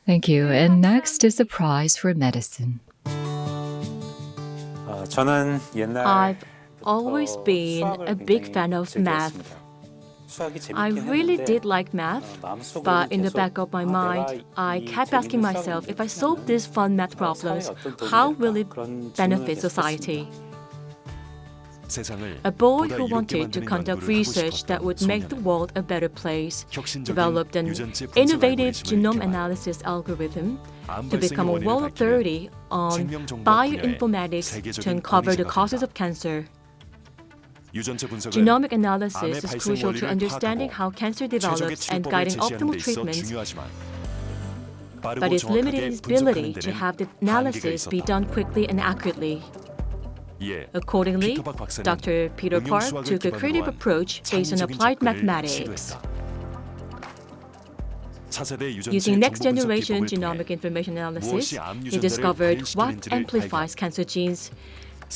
Thank you. And next is the prize for medicine. 저는 I've always been a big fan of math. I really did like math, but in the back of my mind, I kept asking myself, if I solve these fun math problems, how will it benefit society? A boy who wanted to conduct research that would make the world a better place developed an innovative genome analysis algorithm to become a world authority on bioinformatics to uncover the causes of cancer. Genomic analysis is crucial to understanding how cancer develops and guiding optimal treatment, but it's limited in its ability to have the analysis be done quickly and accurately. Accordingly, Dr. Peter Park took a creative approach based on applied mathematics. Using next-generation genomic information analysis, he discovered what amplifies cancer genes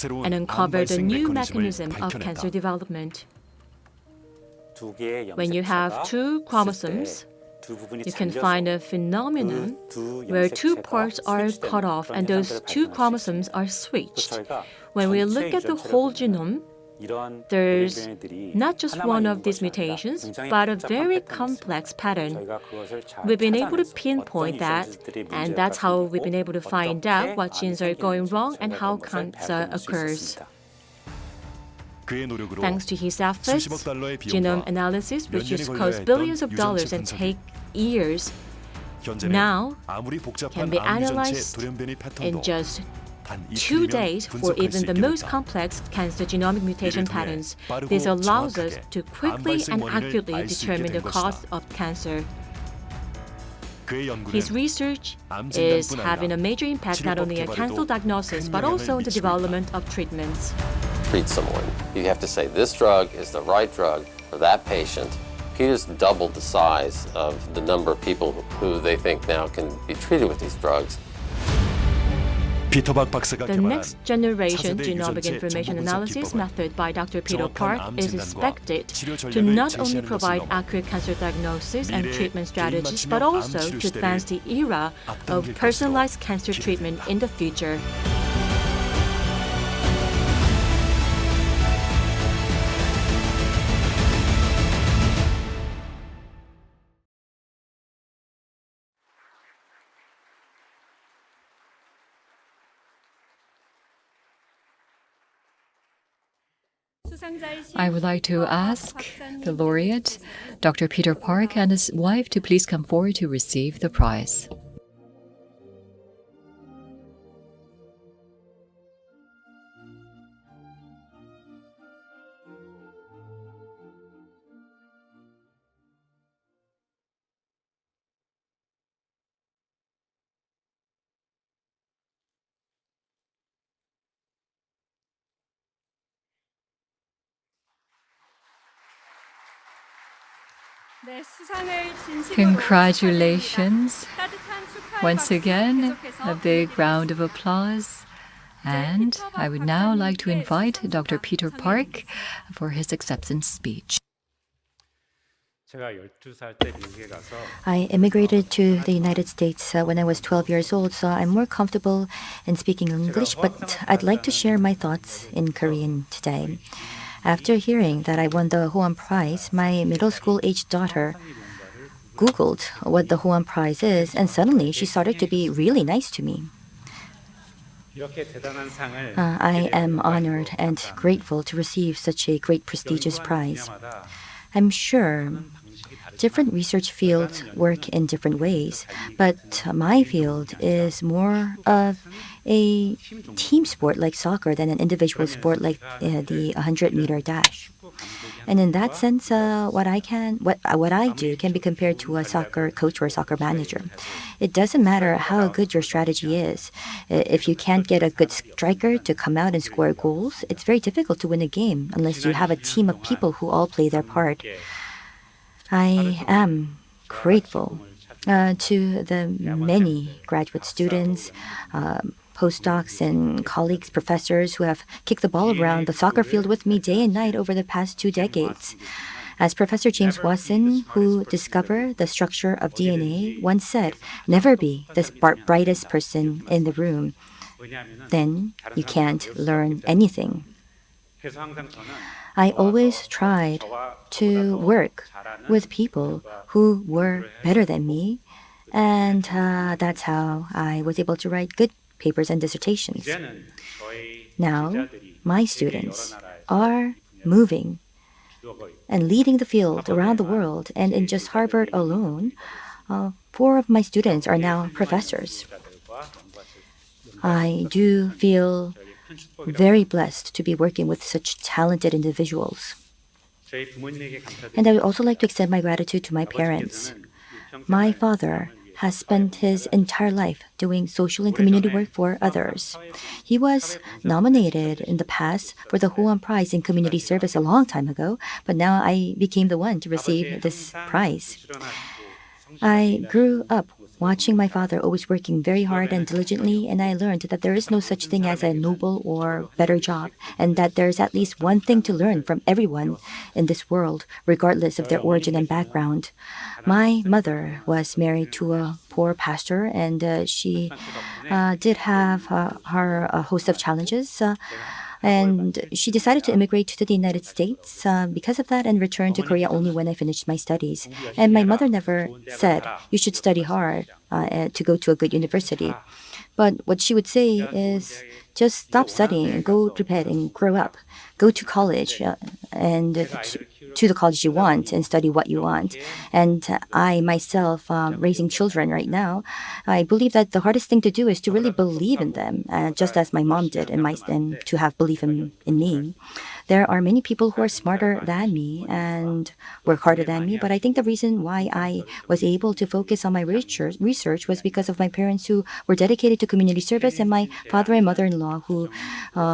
and uncovered a new mechanism of cancer development. When you have two chromosomes, you can find a phenomenon where two parts are cut off and those two chromosomes are switched. When we look at the whole genome, there's not just one of these mutations, but a very complex pattern. We've been able to pinpoint that, and that's how we've been able to find out what genes are going wrong and how cancer occurs. Thanks to his efforts, genome analysis, which used to cost billions of dollars and take years, now can be analyzed in just 2 days for even the most complex cancer genomic mutation patterns. This allows us to quickly and accurately determine the cause of cancer. His research is having a major impact not only on cancer diagnosis but also on the development of treatments. Treat someone, you have to say this drug is the right drug for that patient. Peter's doubled the size of the number of people who they think now can be treated with these drugs. The next generation genomic information analysis method by Dr. Peter Park is expected to not only provide accurate cancer diagnosis and treatment strategies, but also to advance the era of personalized cancer treatment in the future. I would like to ask the laureate, Dr. Peter Park, and his wife to please come forward to receive the prize. Congratulations. Once again, a big round of applause. And I would now like to invite Dr. Peter Park for his acceptance speech. I immigrated to the United States when I was 12 years old, so I'm more comfortable in speaking English, but I'd like to share my thoughts in Korean today. After hearing that I won the Hoan Prize, my middle school-aged daughter Googled what the Hoan Prize is, and suddenly she started to be really nice to me. I am honored and grateful to receive such a great prestigious prize. I'm sure different research fields work in different ways, but my field is more of a team sport like soccer than an individual sport like the 100-meter dash. And in that sense, what I do can be compared to a soccer coach or a soccer manager. It doesn't matter how good your strategy is. If you can't get a good striker to come out and score goals, it's very difficult to win a game unless you have a team of people who all play their part. I am grateful to the many graduate students, postdocs, and colleagues, professors who have kicked the ball around the soccer field with me day and night over the past 2 decades. As Professor James Watson, who discovered the structure of DNA, once said, never be the brightest person in the room. Then you can't learn anything. I always tried to work with people who were better than me, and that's how I was able to write good papers and dissertations. Now, my students are moving and leading the field around the world, and in just Harvard alone, 4 of my students are now professors. I do feel very blessed to be working with such talented individuals. And I would also like to extend my gratitude to my parents. My father has spent his entire life doing social and community work for others. He was nominated in the past for the Hoan Prize in Community Service a long time ago, but now I became the one to receive this prize. I grew up watching my father always working very hard and diligently, and I learned that there is no such thing as a noble or better job, and that there's at least one thing to learn from everyone in this world, regardless of their origin and background. My mother was married to a poor pastor, and she did have a host of challenges. And she decided to immigrate to the United States because of that and returned to Korea only when I finished my studies. And my mother never said, you should study hard to go to a good university. But what she would say is, just stop studying and go to bed and grow up. Go to college and to the college you want and study what you want. And I myself, raising children right now, I believe that the hardest thing to do is to really believe in them, just as my mom did, and to have belief in me. There are many people who are smarter than me and work harder than me, but I think the reason why I was able to focus on my research was because of my parents who were dedicated to community service, and my father and mother-in-law who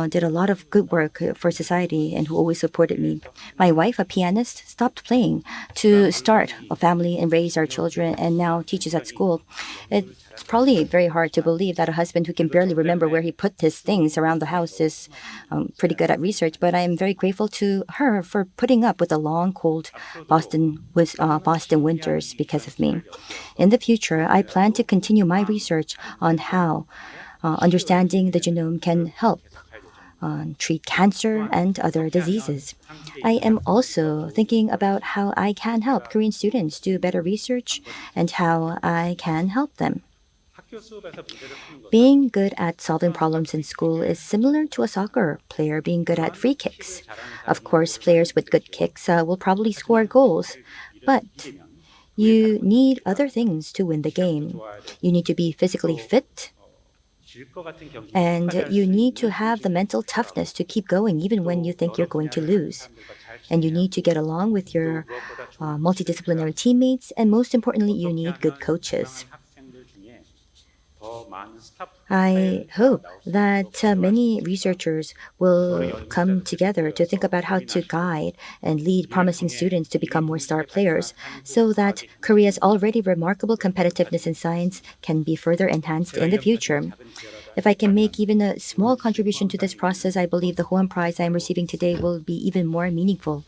did a lot of good work for society and who always supported me. My wife, a pianist, stopped playing to start a family and raise our children, and now teaches at school. It's probably very hard to believe that a husband who can barely remember where he put his things around the house is pretty good at research, but I am very grateful to her for putting up with the long, cold Boston winters because of me. In the future, I plan to continue my research on how understanding the genome can help treat cancer and other diseases. I am also thinking about how I can help Korean students do better research and how I can help them. Being good at solving problems in school is similar to a soccer player being good at free kicks. Of course, players with good kicks will probably score goals, but you need other things to win the game. You need to be physically fit, and you need to have the mental toughness to keep going even when you think you're going to lose. And you need to get along with your multidisciplinary teammates, and most importantly, you need good coaches. I hope that many researchers will come together to think about how to guide and lead promising students to become more star players, so that Korea's already remarkable competitiveness in science can be further enhanced in the future. If I can make even a small contribution to this process, I believe the Hoan Prize I am receiving today will be even more meaningful.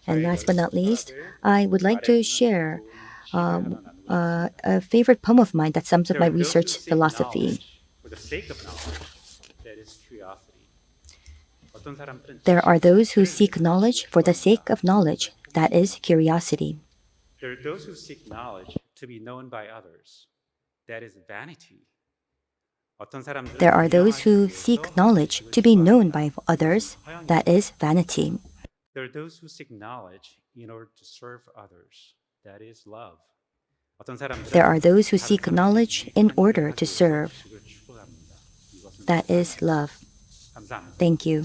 And last but not least, I would like to share a favorite poem of mine that sums up my research philosophy. There are those who seek knowledge for the sake of knowledge, that is curiosity. There are those who seek knowledge to be known by others, that is vanity. There are those who seek knowledge to be known by others, that is vanity. There are those who seek knowledge in order to serve others, that is love. There are those who seek knowledge in order to serve, that is love. Thank you.